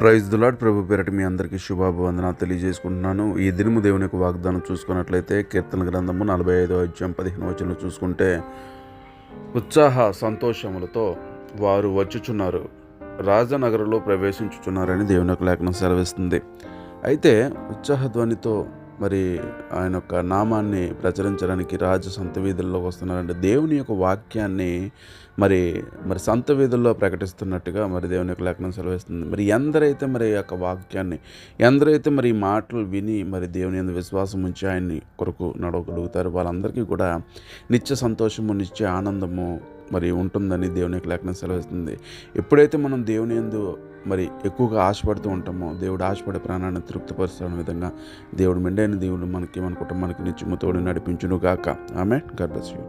Praise the lord. ప్రభు పేరట మీ అందరికీ శుభాభివందనాలు తెలియజేసుకుంటున్నాను. ఈ దినము దేవుని యొక్క వాగ్దానం చూసుకున్నట్లయితే కీర్తన గ్రంథము 45వ అధ్యాయం 15వ వచనం చూసుకుంటే, ఉత్సాహ సంతోషములతో వారు వచ్చుచున్నారు, రాజనగరులో ప్రవేశించుచున్నారని దేవుని యొక్క లేఖనం సెలవిస్తుంది. అయితే ఉత్సాహధ్వనితో మరి ఆయన యొక్క నామాన్ని ప్రచురించడానికి రాజు సంత వీధుల్లోకి వస్తున్నారంటే దేవుని యొక్క వాక్యాన్ని మరి సంత వీధుల్లో ప్రకటిస్తున్నట్టుగా మరి దేవుని యొక్క లేఖనం సెలవిస్తుంది. మరి ఎందరైతే మరి ఈ యొక్క వాక్యాన్ని, ఎందరైతే మరి ఈ మాటలు విని మరి దేవుని యందు విశ్వాసం ఉంచి ఆయన్ని కొరకు నడవగలుగుతారు, వాళ్ళందరికీ కూడా నిత్య సంతోషము, నిత్య ఆనందము మరి ఉంటుందని దేవుని యొక్క లేఖనం సెలవిస్తుంది. ఎప్పుడైతే మనం దేవుని యందు మరి ఎక్కువగా ఆశపడుతూ ఉంటామో, దేవుడు ఆశపడే ప్రాణాన్ని తృప్తిపరుస్తున్న విధంగా దేవుడు మెండైన దేవుడు మన కుటుంబానికి నిత్యము తోడు నడిపించును గాక. ఆమేన్. God bless you.